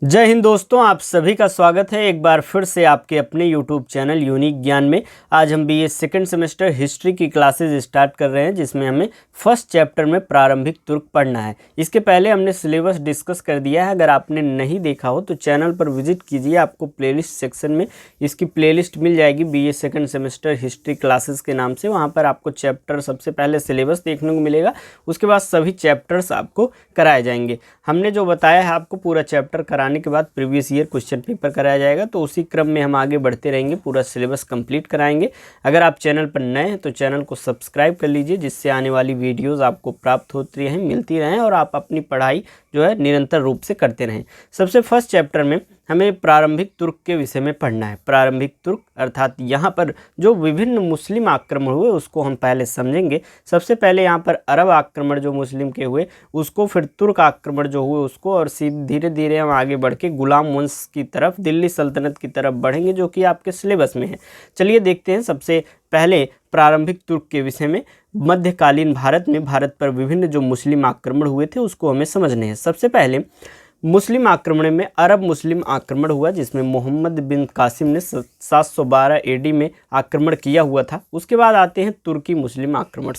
जय हिंद दोस्तों, आप सभी का स्वागत है एक बार फिर से आपके अपने यूट्यूब चैनल यूनिक ज्ञान में। आज हम बीए सेकंड सेमेस्टर हिस्ट्री की क्लासेस स्टार्ट कर रहे हैं, जिसमें हमें फर्स्ट चैप्टर में प्रारंभिक तुर्क पढ़ना है। इसके पहले हमने सिलेबस डिस्कस कर दिया है। अगर आपने नहीं देखा हो तो चैनल पर विजिट कीजिए, आपको प्लेलिस्ट सेक्शन में इसकी प्लेलिस्ट मिल जाएगी BA second semester history classes के नाम से। वहाँ पर आपको चैप्टर सबसे पहले सिलेबस देखने को मिलेगा, उसके बाद सभी चैप्टर्स आपको कराए जाएंगे। हमने जो बताया है आपको पूरा चैप्टर कराने के बाद प्रीवियस ईयर क्वेश्चन पेपर कराया जाएगा, तो उसी क्रम में हम आगे बढ़ते रहेंगे, पूरा सिलेबस कंप्लीट कराएंगे। अगर आप चैनल पर नए हैं तो चैनल को सब्सक्राइब कर लीजिए, जिससे आने वाली वीडियोस आपको प्राप्त होती रहें, मिलती रहें और आप अपनी पढ़ाई जो है निरंतर रूप से करते रहें। सबसे फर्स्ट चैप्टर में हमें प्रारंभिक तुर्क के विषय में पढ़ना है। प्रारंभिक तुर्क अर्थात यहाँ पर जो विभिन्न मुस्लिम आक्रमण हुए उसको हम पहले समझेंगे। सबसे पहले यहाँ पर अरब आक्रमण जो मुस्लिम के हुए उसको, फिर तुर्क आक्रमण जो हुए उसको, और धीरे धीरे हम आगे बढ़ के गुलाम वंश की तरफ, दिल्ली सल्तनत की तरफ बढ़ेंगे, जो कि आपके सिलेबस में है। चलिए देखते हैं सबसे पहले प्रारंभिक तुर्क के विषय में। मध्यकालीन भारत में भारत पर विभिन्न जो मुस्लिम आक्रमण हुए थे उसको हमें समझने हैं। सबसे पहले मुस्लिम आक्रमण में अरब मुस्लिम आक्रमण हुआ, जिसमें मोहम्मद बिन कासिम ने 712 एडी में आक्रमण किया हुआ था। उसके बाद आते हैं तुर्की मुस्लिम आक्रमण,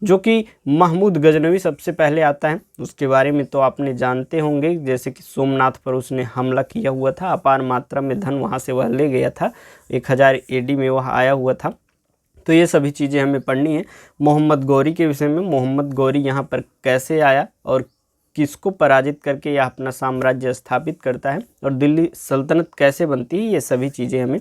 जो कि महमूद गजनवी सबसे पहले आता है। उसके बारे में तो आपने जानते होंगे, जैसे कि सोमनाथ पर उसने हमला किया हुआ था, अपार मात्रा में धन वहाँ से वह ले गया था, 1000 एडी में वह आया हुआ था। तो ये सभी चीज़ें हमें पढ़नी है। मोहम्मद गौरी के विषय में, मोहम्मद गौरी यहाँ पर कैसे आया और किसको पराजित करके यह अपना साम्राज्य स्थापित करता है, और दिल्ली सल्तनत कैसे बनती है, ये सभी चीज़ें हमें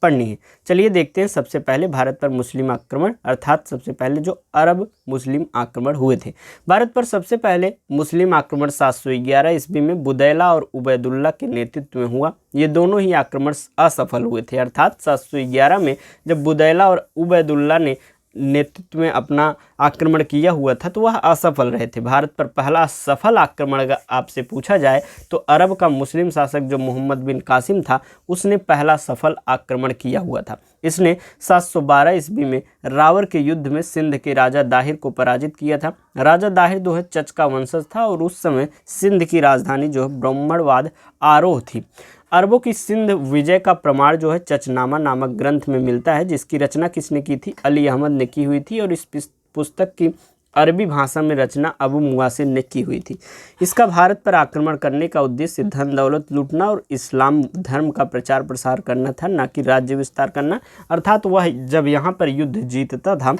पढ़नी है। चलिए देखते हैं सबसे पहले भारत पर मुस्लिम आक्रमण, अर्थात सबसे पहले जो अरब मुस्लिम आक्रमण हुए थे। भारत पर सबसे पहले मुस्लिम आक्रमण 711 ईस्वी में बुदैला और उबैदुल्ला के नेतृत्व में हुआ। ये दोनों ही आक्रमण असफल हुए थे, अर्थात 711 में जब बुदैला और उबैदुल्ला ने नेतृत्व में अपना आक्रमण किया हुआ था तो वह असफल रहे थे। भारत पर पहला सफल आक्रमण अगर आपसे पूछा जाए तो अरब का मुस्लिम शासक जो मोहम्मद बिन कासिम था, उसने पहला सफल आक्रमण किया हुआ था। इसने 712 ईस्वी में रावर के युद्ध में सिंध के राजा दाहिर को पराजित किया था। राजा दाहिर जो है चच का वंशज था, और उस समय सिंध की राजधानी जो है ब्राह्मणवाद आरोह थी। अरबों की सिंध विजय का प्रमाण जो है चचनामा नामक ग्रंथ में मिलता है, जिसकी रचना किसने की थी? अली अहमद ने की हुई थी, और इस पुस्तक की अरबी भाषा में रचना अबू मुवासिर ने की हुई थी। इसका भारत पर आक्रमण करने का उद्देश्य धन दौलत लूटना और इस्लाम धर्म का प्रचार प्रसार करना था, न कि राज्य विस्तार करना। अर्थात वह जब यहाँ पर युद्ध जीतता था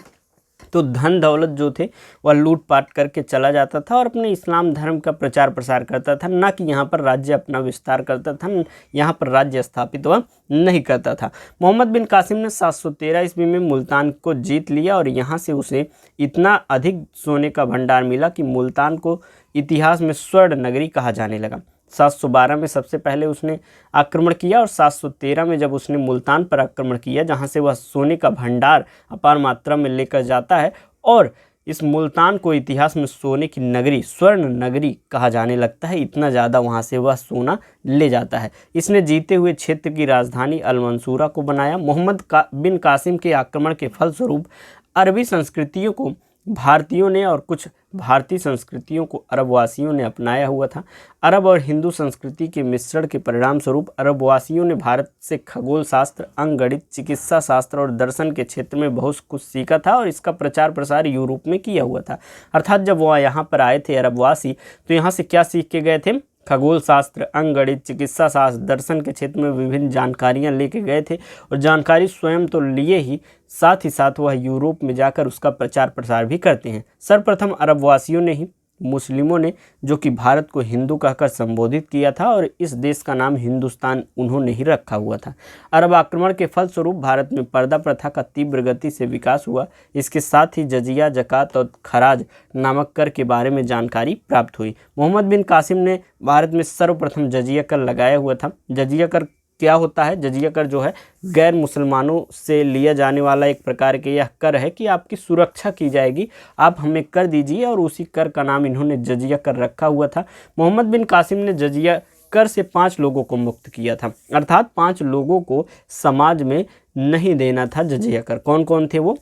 तो धन दौलत जो थे वह लूटपाट करके चला जाता था और अपने इस्लाम धर्म का प्रचार प्रसार करता था, ना कि यहाँ पर राज्य अपना विस्तार करता था, यहाँ पर राज्य स्थापित वह नहीं करता था। मोहम्मद बिन कासिम ने 713 ईस्वी में मुल्तान को जीत लिया, और यहाँ से उसे इतना अधिक सोने का भंडार मिला कि मुल्तान को इतिहास में स्वर्ण नगरी कहा जाने लगा। 712 में सबसे पहले उसने आक्रमण किया, और 713 में जब उसने मुल्तान पर आक्रमण किया, जहां से वह सोने का भंडार अपार मात्रा में लेकर जाता है, और इस मुल्तान को इतिहास में सोने की नगरी, स्वर्ण नगरी कहा जाने लगता है। इतना ज़्यादा वहां से वह सोना ले जाता है। इसने जीते हुए क्षेत्र की राजधानी अल-मंसूरा को बनाया। मोहम्मद बिन कासिम के आक्रमण के फलस्वरूप अरबी संस्कृतियों को भारतीयों ने और कुछ भारतीय संस्कृतियों को अरबवासियों ने अपनाया हुआ था। अरब और हिंदू संस्कृति के मिश्रण के परिणाम स्वरूप अरबवासियों ने भारत से खगोल शास्त्र, अंकगणित, चिकित्सा शास्त्र और दर्शन के क्षेत्र में बहुत कुछ सीखा था, और इसका प्रचार प्रसार यूरोप में किया हुआ था। अर्थात जब वह यहाँ पर आए थे अरबवासी, तो यहाँ से क्या सीख के गए थे? खगोल शास्त्र, अंकगणित, चिकित्सा शास्त्र, दर्शन के क्षेत्र में विभिन्न जानकारियां लेके गए थे, और जानकारी स्वयं तो लिए ही साथ वह यूरोप में जाकर उसका प्रचार प्रसार भी करते हैं। सर्वप्रथम अरबवासियों ने ही मुस्लिमों ने, जो कि भारत को हिंदू कहकर संबोधित किया था, और इस देश का नाम हिंदुस्तान उन्होंने ही रखा हुआ था। अरब आक्रमण के फलस्वरूप भारत में पर्दा प्रथा का तीव्र गति से विकास हुआ। इसके साथ ही जजिया, जकात और खराज नामक कर के बारे में जानकारी प्राप्त हुई। मोहम्मद बिन कासिम ने भारत में सर्वप्रथम जजिया कर लगाया हुआ था। जजिया कर क्या होता है? जजिया कर जो है गैर मुसलमानों से लिया जाने वाला एक प्रकार के यह कर है कि आपकी सुरक्षा की जाएगी, आप हमें कर दीजिए, और उसी कर का नाम इन्होंने जजिया कर रखा हुआ था। मोहम्मद बिन कासिम ने जजिया कर से 5 लोगों को मुक्त किया था, अर्थात 5 लोगों को समाज में नहीं देना था जजिया कर। कौन कौन थे वो?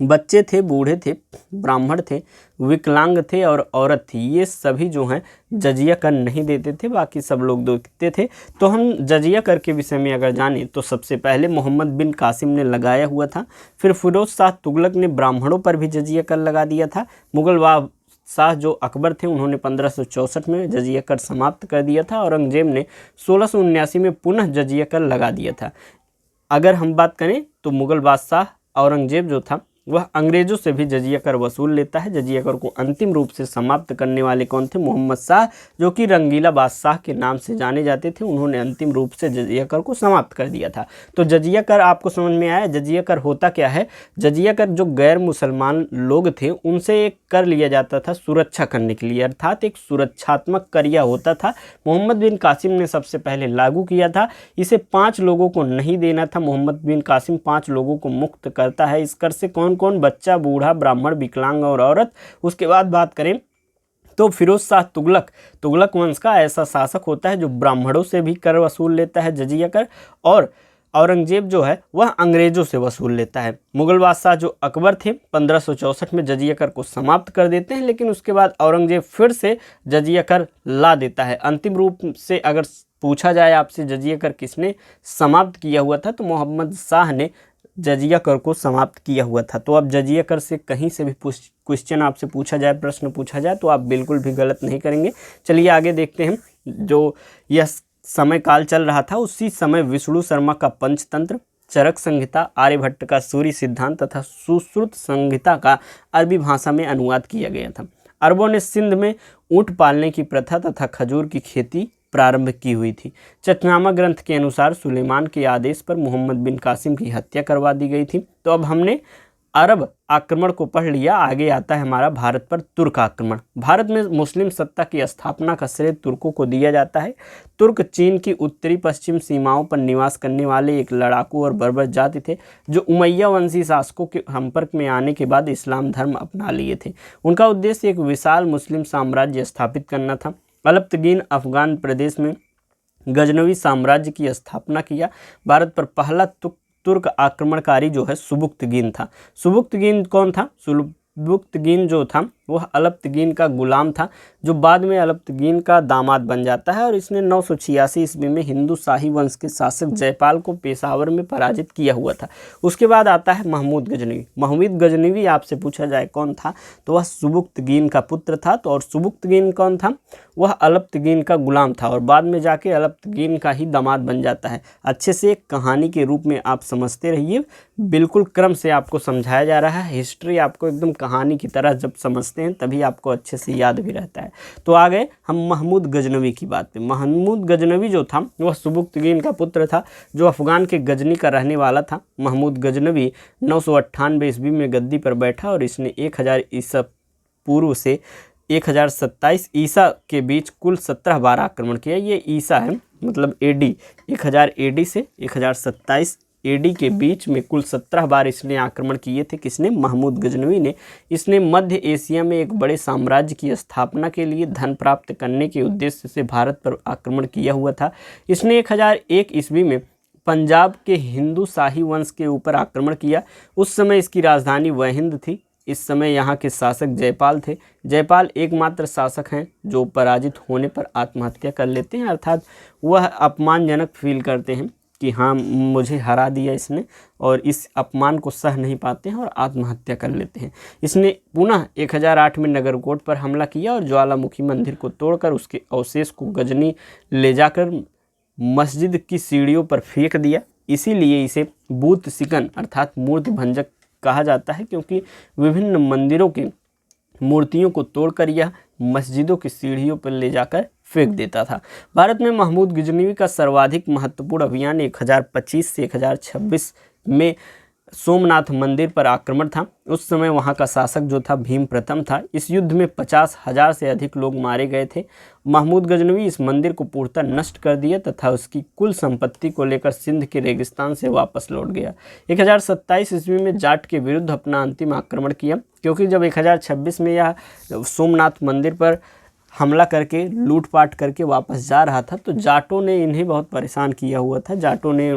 बच्चे थे, बूढ़े थे, ब्राह्मण थे, विकलांग थे और औरत थी, ये सभी जो हैं जजिया कर नहीं देते थे, बाकी सब लोग देते थे। तो हम जजिया कर के विषय में अगर जानें तो सबसे पहले मोहम्मद बिन कासिम ने लगाया हुआ था, फिर फिरोज शाह तुगलक ने ब्राह्मणों पर भी जजिया कर लगा दिया था। मुगल शाह जो अकबर थे उन्होंने 1564 में जजिया कर समाप्त कर दिया था। औरंगजेब ने 1679 में पुनः जजिया कर लगा दिया था। अगर हम बात करें तो मुगल बादशाह औरंगजेब जो था वह अंग्रेजों से भी जजिया कर वसूल लेता है। जजिया कर को अंतिम रूप से समाप्त करने वाले कौन थे? मोहम्मद शाह, जो कि रंगीला बादशाह के नाम से जाने जाते थे। उन्होंने अंतिम रूप से जजिया कर को समाप्त कर दिया था। तो जजिया कर आपको समझ में आया? जजिया कर होता क्या है? जजिया कर जो गैर मुसलमान लोग थे उनसे एक कर लिया जाता था सुरक्षा करने के लिए, अर्थात एक सुरक्षात्मक कर यह होता था। मोहम्मद बिन कासिम ने सबसे पहले लागू किया था। इसे 5 लोगों को नहीं देना था। मोहम्मद बिन कासिम 5 लोगों को मुक्त करता है इस कर से। कौन कौन? बच्चा, बूढ़ा, ब्राह्मण, विकलांग और औरत। उसके बाद बात करें तो फिरोज शाह तुगलक वंश का ऐसा शासक होता है जो ब्राह्मणों से भी कर वसूल लेता है जजिया कर, और औरंगजेब जो है वह अंग्रेजों से वसूल लेता है। मुगल बादशाह जो अकबर थे 1564 में जजिया कर को समाप्त कर देते हैं, लेकिन उसके बाद औरंगजेब फिर से जजिया कर ला देता है। अंतिम रूप से अगर पूछा जाए आपसे जजिया कर किसने समाप्त किया हुआ था, तो मोहम्मद शाह ने जजिया कर को समाप्त किया हुआ था। तो अब जजिया कर से कहीं से भी क्वेश्चन आपसे पूछा जाए, प्रश्न पूछा जाए, तो आप बिल्कुल भी गलत नहीं करेंगे। चलिए आगे देखते हैं। जो यह समय काल चल रहा था उसी समय विष्णु शर्मा का पंचतंत्र, चरक संहिता, आर्यभट्ट का सूर्य सिद्धांत तथा सुश्रुत संहिता का अरबी भाषा में अनुवाद किया गया था। अरबों ने सिंध में ऊंट पालने की प्रथा तथा खजूर की खेती प्रारंभ की हुई थी। चचनामा ग्रंथ के अनुसार सुलेमान के आदेश पर मोहम्मद बिन कासिम की हत्या करवा दी गई थी। तो अब हमने अरब आक्रमण को पढ़ लिया, आगे आता है हमारा भारत पर तुर्क आक्रमण। भारत में मुस्लिम सत्ता की स्थापना का श्रेय तुर्कों को दिया जाता है। तुर्क चीन की उत्तरी पश्चिम सीमाओं पर निवास करने वाले एक लड़ाकू और बर्बर जाति थे, जो उमैया वंशी शासकों के संपर्क में आने के बाद इस्लाम धर्म अपना लिए थे। उनका उद्देश्य एक विशाल मुस्लिम साम्राज्य स्थापित करना था। अलप्तगीन अफगान प्रदेश में गजनवी साम्राज्य की स्थापना किया। भारत पर पहला तुर्क आक्रमणकारी जो है सुबुक्तगीन था। सुबुक्तगीन कौन था? सुबुक्तगीन जो था वह अलप्तगीन का गुलाम था, जो बाद में अलप्तगीन का दामाद बन जाता है, और इसने 986 ईस्वी में हिंदू शाही वंश के शासक जयपाल को पेशावर में पराजित किया हुआ था। उसके बाद आता है महमूद गजनवी। महमूद गजनवी आपसे पूछा जाए कौन था, तो वह सुबुक्तगीन का पुत्र था। तो और सुबुक्तगीन कौन था? वह अलप्तगीन का गुलाम था और बाद में जाके अलप्तगीन का ही दामाद बन जाता है। अच्छे से एक कहानी के रूप में आप समझते रहिए, बिल्कुल क्रम से आपको समझाया जा रहा है। हिस्ट्री आपको एकदम कहानी की तरह जब समझते हैं तभी आपको अच्छे से याद भी रहता है। तो आ गए हम महमूद गजनवी की बात पे। महमूद गजनवी जो था वह सुबुक्तगीन का पुत्र था, जो अफगान के गजनी का रहने वाला था। महमूद गजनवी 998 ईस्वी में गद्दी पर बैठा और इसने 1000 ईसा पूर्व से 1027 ईसा के बीच कुल 17 बार आक्रमण किया। ये ईसा है, मतलब एडी, 1000 एडी से 1027 एडी के बीच में कुल 17 बार इसने आक्रमण किए थे। किसने? महमूद गजनवी ने। इसने मध्य एशिया में एक बड़े साम्राज्य की स्थापना के लिए धन प्राप्त करने के उद्देश्य से भारत पर आक्रमण किया हुआ था। इसने 1001 ईस्वी में पंजाब के हिंदू शाही वंश के ऊपर आक्रमण किया। उस समय इसकी राजधानी वहिंद थी। इस समय यहाँ के शासक जयपाल थे। जयपाल एकमात्र शासक हैं जो पराजित होने पर आत्महत्या कर लेते हैं, अर्थात वह अपमानजनक फील करते हैं कि हाँ मुझे हरा दिया इसने, और इस अपमान को सह नहीं पाते हैं और आत्महत्या कर लेते हैं। इसने पुनः 1008 में नगरकोट पर हमला किया और ज्वालामुखी मंदिर को तोड़कर उसके अवशेष को गजनी ले जाकर मस्जिद की सीढ़ियों पर फेंक दिया। इसीलिए इसे बूत सिकन अर्थात मूर्ति भंजक कहा जाता है, क्योंकि विभिन्न मंदिरों के मूर्तियों को तोड़कर यह मस्जिदों की सीढ़ियों पर ले जाकर फेंक देता था। भारत में महमूद गजनवी का सर्वाधिक महत्वपूर्ण अभियान 1025 से 1026 में सोमनाथ मंदिर पर आक्रमण था। उस समय वहां का शासक जो था भीम प्रथम था। इस युद्ध में 50,000 से अधिक लोग मारे गए थे। महमूद गजनवी इस मंदिर को पूर्णतः नष्ट कर दिया तथा उसकी कुल संपत्ति को लेकर सिंध के रेगिस्तान से वापस लौट गया। 1027 ईस्वी में जाट के विरुद्ध अपना अंतिम आक्रमण किया, क्योंकि जब 1026 में यह सोमनाथ मंदिर पर हमला करके लूटपाट करके वापस जा रहा था, तो जाटों ने इन्हें बहुत परेशान किया हुआ था। जाटों ने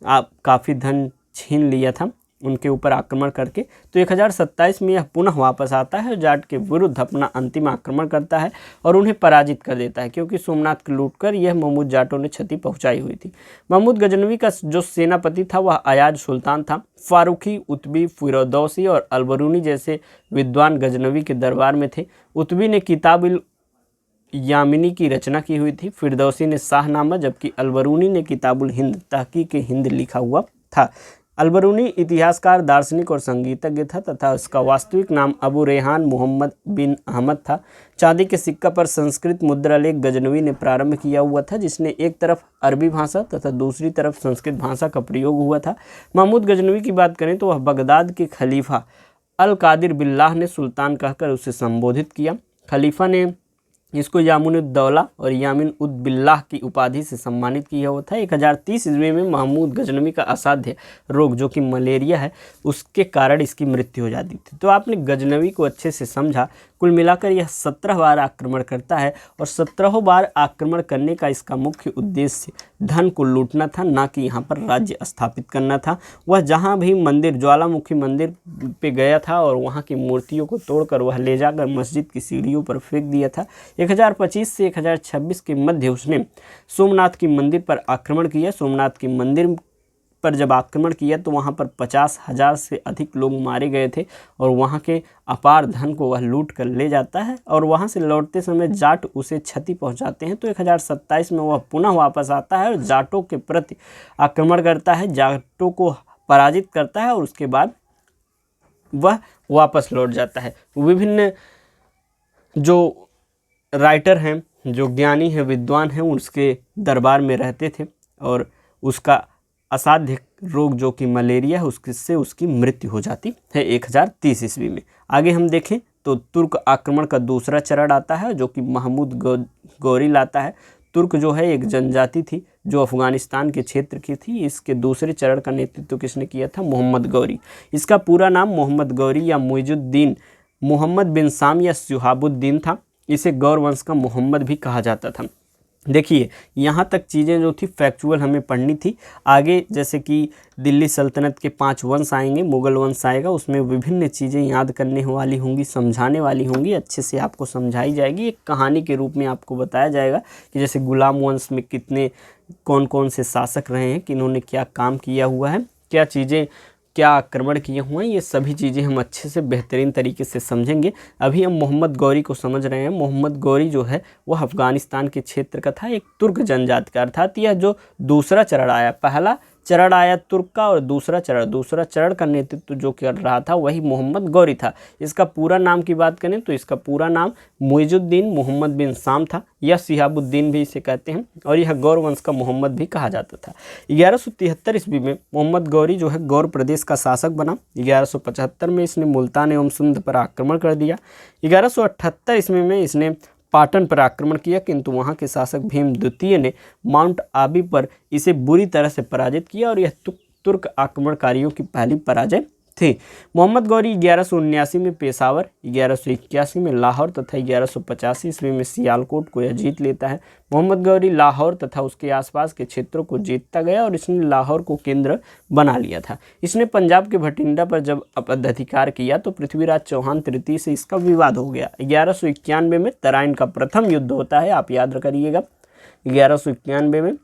काफ़ी धन छीन लिया था। उनके ऊपर आक्रमण करके। तो 1027 में यह पुनः वापस आता है और जाट के विरुद्ध अपना अंतिम आक्रमण करता है और उन्हें पराजित कर देता है, क्योंकि सोमनाथ को लूटकर यह महमूद जाटों ने क्षति पहुंचाई हुई थी। महमूद गजनवी का जो सेनापति था वह अयाज सुल्तान था। फारूकी, उतबी, फिरोदौसी और अलबरूनी जैसे विद्वान गजनवी के दरबार में थे। उतबी ने किताब यामिनी की रचना की हुई थी, फिरदौसी ने शाहनामा, जबकि अलबरूनी ने किताबुल हिंद तहकीक हिंद लिखा हुआ था। अलबरूनी इतिहासकार, दार्शनिक और संगीतज्ञ था तथा उसका वास्तविक नाम अबू रेहान मोहम्मद बिन अहमद था। चांदी के सिक्का पर संस्कृत मुद्रा लेख गजनवी ने प्रारंभ किया हुआ था, जिसने एक तरफ अरबी भाषा तथा दूसरी तरफ संस्कृत भाषा का प्रयोग हुआ था। महमूद गजनवी की बात करें तो वह बगदाद के खलीफा अल कादिर बिल्लाह ने सुल्तान कहकर उसे संबोधित किया। खलीफा ने इसको यामुनुद्दौला और यामिन उद बिल्लाह की उपाधि से सम्मानित किया हुआ था। 1030 ईस्वी में महमूद गजनवी का असाध्य रोग जो कि मलेरिया है उसके कारण इसकी मृत्यु हो जाती थी। तो आपने गजनवी को अच्छे से समझा। कुल मिलाकर यह 17 बार आक्रमण करता है और 17 बार आक्रमण करने का इसका मुख्य उद्देश्य धन को लूटना था, ना कि यहाँ पर राज्य स्थापित करना था। वह जहाँ भी मंदिर, ज्वालामुखी मंदिर पे गया था और वहाँ की मूर्तियों को तोड़कर वह ले जाकर मस्जिद की सीढ़ियों पर फेंक दिया था। 1025 से 1026 के मध्य उसने सोमनाथ की मंदिर पर आक्रमण किया। सोमनाथ के मंदिर पर जब आक्रमण किया तो वहाँ पर 50,000 से अधिक लोग मारे गए थे और वहाँ के अपार धन को वह लूट कर ले जाता है और वहाँ से लौटते समय जाट उसे क्षति पहुँचाते हैं। तो 1027 में वह पुनः वापस आता है और जाटों के प्रति आक्रमण करता है, जाटों को पराजित करता है और उसके बाद वह वापस लौट जाता है। विभिन्न जो राइटर हैं, जो ज्ञानी हैं, विद्वान हैं, उसके दरबार में रहते थे और उसका असाध्य रोग जो कि मलेरिया है उससे उसकी मृत्यु हो जाती है 1030 ईस्वी में। आगे हम देखें तो तुर्क आक्रमण का दूसरा चरण आता है जो कि महमूद गौरी लाता है। तुर्क जो है एक जनजाति थी जो अफगानिस्तान के क्षेत्र की थी। इसके दूसरे चरण का नेतृत्व किसने किया था? मोहम्मद गौरी। इसका पूरा नाम मोहम्मद गौरी या मुइजुद्दीन मोहम्मद बिन साम या सुहाबुद्दीन था। इसे गौर वंश का मोहम्मद भी कहा जाता था। देखिए यहाँ तक चीज़ें जो थी फैक्चुअल हमें पढ़नी थी। आगे जैसे कि दिल्ली सल्तनत के 5 वंश आएंगे, मुगल वंश आएगा, उसमें विभिन्न चीज़ें याद करने वाली होंगी, समझाने वाली होंगी, अच्छे से आपको समझाई जाएगी। एक कहानी के रूप में आपको बताया जाएगा कि जैसे गुलाम वंश में कितने कौन कौन से शासक रहे हैं, किन्होंने क्या काम किया हुआ है, क्या चीज़ें, क्या आक्रमण किए हुए हैं, ये सभी चीज़ें हम अच्छे से बेहतरीन तरीके से समझेंगे। अभी हम मोहम्मद गौरी को समझ रहे हैं। मोहम्मद गौरी जो है वह अफगानिस्तान के क्षेत्र का था, एक तुर्क जनजाति का, अर्थात यह जो दूसरा चरण आया, पहला चरण आया तुर्क का और दूसरा चरण का नेतृत्व जो कर रहा था वही मोहम्मद गौरी था। इसका पूरा नाम की बात करें तो इसका पूरा नाम मुइजुद्दीन मोहम्मद बिन साम था या सिहाबुद्दीन भी इसे कहते हैं और यह गौर वंश का मोहम्मद भी कहा जाता था। 1173 ईस्वी में मोहम्मद गौरी जो है गौर प्रदेश का शासक बना। 1175 में इसने मुल्तान एवं सिंध पर आक्रमण कर दिया। 1178 ईस्वी में इसने पाटन पर आक्रमण किया, किंतु वहाँ के शासक भीम द्वितीय ने माउंट आबी पर इसे बुरी तरह से पराजित किया और यह तुर्क आक्रमणकारियों की पहली पराजय थी। मोहम्मद गौरी 1179 में पेशावर, 1181 में लाहौर तथा 1185 ईस्वी में सियालकोट को यह जीत लेता है। मोहम्मद गौरी लाहौर तथा उसके आसपास के क्षेत्रों को जीतता गया और इसने लाहौर को केंद्र बना लिया था। इसने पंजाब के भटिंडा पर जब अपअधिकार किया तो पृथ्वीराज चौहान तृतीय से इसका विवाद हो गया। 1191 में तराइन का प्रथम युद्ध होता है, आप याद करिएगा। 1191 में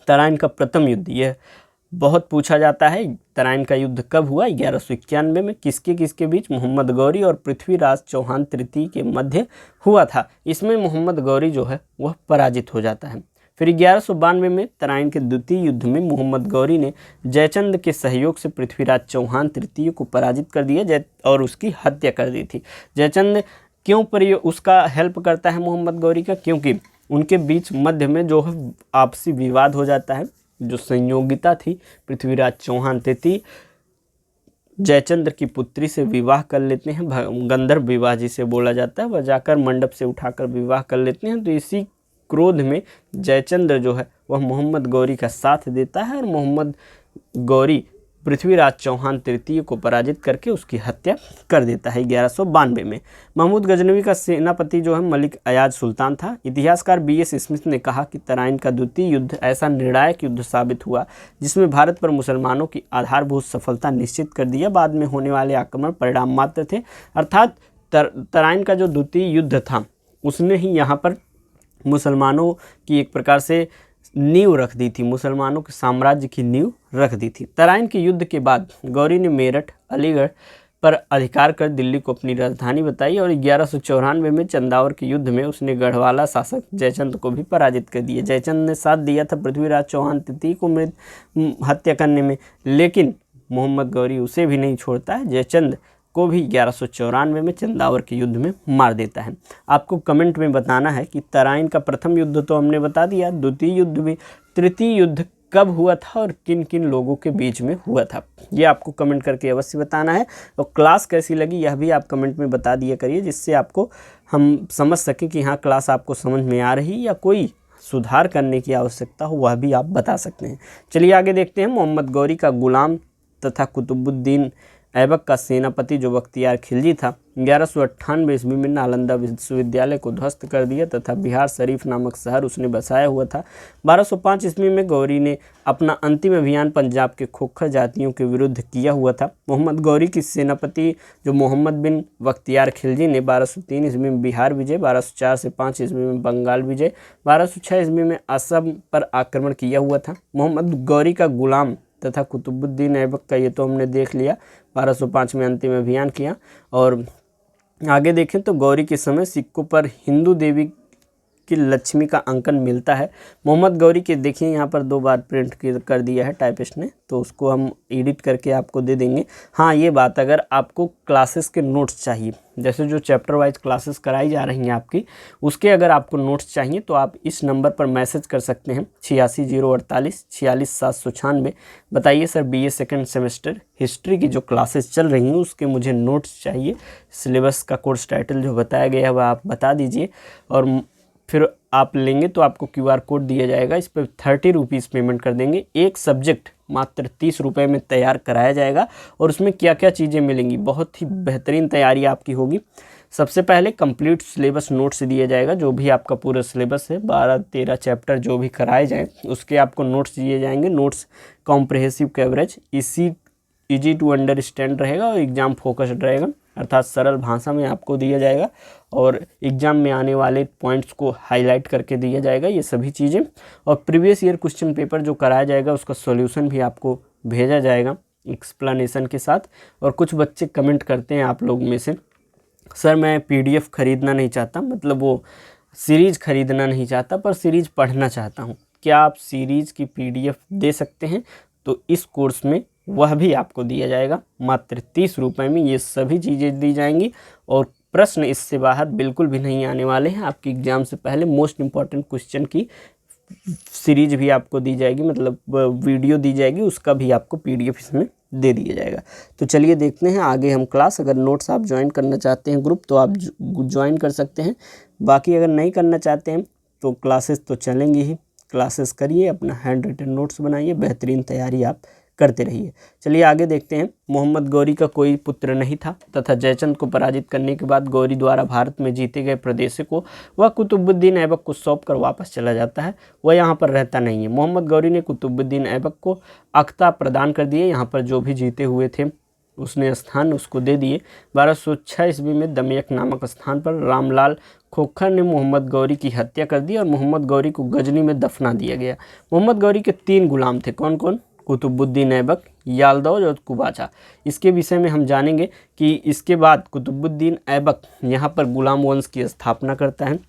तराइन का प्रथम युद्ध, यह बहुत पूछा जाता है। तराइन का युद्ध कब हुआ? 1191 में। किसके किसके बीच? मोहम्मद गौरी और पृथ्वीराज चौहान तृतीय के मध्य हुआ था। इसमें मोहम्मद गौरी जो है वह पराजित हो जाता है। फिर 1192 में तराइन के द्वितीय युद्ध में मोहम्मद गौरी ने जयचंद के सहयोग से पृथ्वीराज चौहान तृतीय को पराजित कर दिया और उसकी हत्या कर दी थी। जयचंद क्यों उसका हेल्प करता है मोहम्मद गौरी का? क्योंकि उनके बीच मध्य में जो है आपसी विवाद हो जाता है। जो संयोगिता थी, पृथ्वीराज चौहान तृतीय जयचंद्र की पुत्री से विवाह कर लेते हैं, गंधर्व विवाह जिसे बोला जाता है, वह जाकर मंडप से उठाकर विवाह कर लेते हैं। तो इसी क्रोध में जयचंद्र जो है वह मोहम्मद गौरी का साथ देता है और मोहम्मद गौरी पृथ्वीराज चौहान तृतीय को पराजित करके उसकी हत्या कर देता है 1192 में। महमूद गजनवी का सेनापति जो है मलिक अयाज सुल्तान था। इतिहासकार BS स्मिथ ने कहा कि तराइन का द्वितीय युद्ध ऐसा निर्णायक युद्ध साबित हुआ जिसमें भारत पर मुसलमानों की आधारभूत सफलता निश्चित कर दिया। बाद में होने वाले आक्रमण परिणाम मात्र थे, अर्थात तराइन का जो द्वितीय युद्ध था उसने ही यहाँ पर मुसलमानों की एक प्रकार से नींव रख दी थी, मुसलमानों के साम्राज्य की नींव रख दी थी। तराइन के युद्ध के बाद गौरी ने मेरठ, अलीगढ़ पर अधिकार कर दिल्ली को अपनी राजधानी बताई और 1194 में चंदावर के युद्ध में उसने गढ़वाला शासक जयचंद को भी पराजित कर दिया। जयचंद ने साथ दिया था पृथ्वीराज चौहान तृतीय को हत्या करने में, लेकिन मोहम्मद गौरी उसे भी नहीं छोड़ता है। जयचंद को भी 1194 में चंदावर के युद्ध में मार देता है। आपको कमेंट में बताना है कि तराइन का प्रथम युद्ध तो हमने बता दिया, द्वितीय युद्ध भी, तृतीय युद्ध कब हुआ था और किन किन लोगों के बीच में हुआ था, ये आपको कमेंट करके अवश्य बताना है। और क्लास कैसी लगी यह भी आप कमेंट में बता दिया करिए, जिससे आपको हम समझ सकें कि हाँ क्लास आपको समझ में आ रही या कोई सुधार करने की आवश्यकता हो, वह भी आप बता सकते हैं। चलिए आगे देखते हैं। मोहम्मद गौरी का गुलाम तथा कुतुबुद्दीन ऐबक का सेनापति जो बख्तियार खिलजी था, 1198 ईस्वी में नालंदा विश्वविद्यालय को ध्वस्त कर दिया तथा बिहार शरीफ नामक शहर उसने बसाया हुआ था। 1205 ईस्वी में गौरी ने अपना अंतिम अभियान पंजाब के खोखर जातियों के विरुद्ध किया हुआ था। मोहम्मद गौरी की सेनापति जो मोहम्मद बिन बख्तियार खिलजी ने 1203 ईस्वी में बिहार विजय, 1204 से 5 ईस्वी में बंगाल विजय, 1206 ईस्वी में असम पर आक्रमण किया हुआ था। मोहम्मद गौरी का गुलाम तथा कुतुबुद्दीन ऐबक का ये तो हमने देख लिया, 1205 में अंतिम अभियान किया। और आगे देखें तो गौरी के समय सिक्कों पर हिंदू देवी की लक्ष्मी का अंकन मिलता है। मोहम्मद गौरी के देखिए यहाँ पर 2 बार प्रिंट कर दिया है टाइपिस्ट ने, तो उसको हम एडिट करके आपको दे देंगे। हाँ ये बात, अगर आपको क्लासेस के नोट्स चाहिए, जैसे जो चैप्टर वाइज क्लासेस कराई जा रही हैं आपकी, उसके अगर आपको नोट्स चाहिए तो आप इस नंबर पर मैसेज कर सकते हैं 860848 46796। बताइए sir BA second semester history की जो क्लासेस चल रही हैं उसके मुझे नोट्स चाहिए, सिलेबस का कोर्स टाइटल जो बताया गया है वह आप बता दीजिए, और फिर आप लेंगे तो आपको QR कोड दिया जाएगा, इस पर 30 रुपीज़ पेमेंट कर देंगे। एक सब्जेक्ट मात्र 30 रुपये में तैयार कराया जाएगा और उसमें क्या क्या चीज़ें मिलेंगी, बहुत ही बेहतरीन तैयारी आपकी होगी। सबसे पहले कंप्लीट सिलेबस नोट्स दिया जाएगा, जो भी आपका पूरा सिलेबस है 12-13 चैप्टर जो भी कराए जाएँ उसके आपको नोट्स दिए जाएंगे। Notes comprehensive coverage, easy to understand रहेगा और एग्ज़ाम फोकस्ड रहेगा, अर्थात सरल भाषा में आपको दिया जाएगा और एग्ज़ाम में आने वाले पॉइंट्स को हाईलाइट करके दिया जाएगा, ये सभी चीज़ें। और प्रीवियस ईयर क्वेश्चन पेपर जो कराया जाएगा उसका सॉल्यूशन भी आपको भेजा जाएगा एक्सप्लेनेशन के साथ। और कुछ बच्चे कमेंट करते हैं आप लोग में से, सर मैं PDF खरीदना नहीं चाहता, मतलब वो सीरीज़ खरीदना नहीं चाहता पर सीरीज़ पढ़ना चाहता हूँ, क्या आप सीरीज़ की PDF दे सकते हैं? तो इस कोर्स में वह भी आपको दिया जाएगा मात्र 30 रुपये में, ये सभी चीज़ें दी जाएंगी और प्रश्न इससे बाहर बिल्कुल भी नहीं आने वाले हैं। आपकी एग्ज़ाम से पहले मोस्ट इम्पॉर्टेंट क्वेश्चन की सीरीज भी आपको दी जाएगी, मतलब वीडियो दी जाएगी, उसका भी आपको PDF इसमें दे दिया जाएगा। तो चलिए देखते हैं आगे हम क्लास। अगर नोट्स आप ज्वाइन करना चाहते हैं ग्रुप तो आप ज्वाइन कर सकते हैं, बाकी अगर नहीं करना चाहते हैं तो क्लासेस तो चलेंगी ही, क्लासेस करिए, अपना हैंड रिटन नोट्स बनाइए, बेहतरीन तैयारी आप करते रहिए। चलिए आगे देखते हैं। मोहम्मद गौरी का कोई पुत्र नहीं था तथा जयचंद को पराजित करने के बाद गौरी द्वारा भारत में जीते गए प्रदेशों को वह कुतुबुद्दीन ऐबक को सौंप कर वापस चला जाता है, वह यहाँ पर रहता नहीं है। मोहम्मद गौरी ने कुतुबुद्दीन ऐबक को अख्ता प्रदान कर दिए, यहाँ पर जो भी जीते हुए थे उसने स्थान उसको दे दिए। 1206 ईस्वी में दमयक नामक स्थान पर रामलाल खोखर ने मोहम्मद गौरी की हत्या कर दी और मोहम्मद गौरी को गजनी में दफना दिया गया। मोहम्मद गौरी के 3 गुलाम थे, कौन कौन? कुतुबुद्दीन ऐबक, यालदौज और कुबाचा। इसके विषय में हम जानेंगे कि इसके बाद कुतुबुद्दीन ऐबक यहाँ पर गुलाम वंश की स्थापना करता है,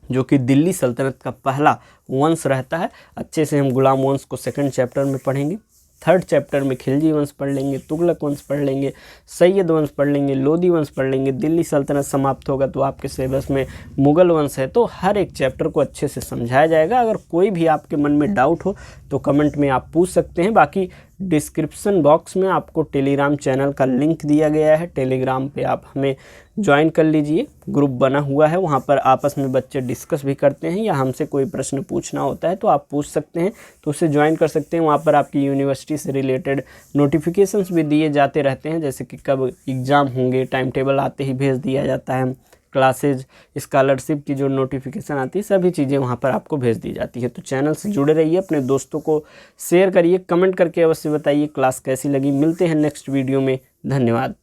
जो कि दिल्ली सल्तनत का पहला वंश रहता है। अच्छे से हम गुलाम वंश को 2nd चैप्टर में पढ़ेंगे, 3rd चैप्टर में खिलजी वंश पढ़ लेंगे, तुगलक वंश पढ़ लेंगे, सैयद वंश पढ़ लेंगे, लोदी वंश पढ़ लेंगे। दिल्ली सल्तनत समाप्त होगा तो आपके सिलेबस में मुगल वंश है, तो हर एक चैप्टर को अच्छे से समझाया जाएगा। अगर कोई भी आपके मन में डाउट हो तो तो कमेंट में आप पूछ सकते हैं। बाकी डिस्क्रिप्शन बॉक्स में आपको टेलीग्राम चैनल का लिंक दिया गया है, टेलीग्राम पे आप हमें ज्वाइन कर लीजिए, ग्रुप बना हुआ है, वहाँ पर आपस में बच्चे डिस्कस भी करते हैं या हमसे कोई प्रश्न पूछना होता है तो आप पूछ सकते हैं, तो उसे ज्वाइन कर सकते हैं। वहाँ पर आपकी यूनिवर्सिटी से रिलेटेड नोटिफिकेशंस भी दिए जाते रहते हैं, जैसे कि कब एग्ज़ाम होंगे, टाइम टेबल आते ही भेज दिया जाता है, क्लासेज, स्कॉलरशिप की जो नोटिफिकेशन आती है, सभी चीज़ें वहाँ पर आपको भेज दी जाती है। तो चैनल से जुड़े रहिए, अपने दोस्तों को शेयर करिए, कमेंट करके अवश्य बताइए क्लास कैसी लगी। मिलते हैं नेक्स्ट वीडियो में, धन्यवाद।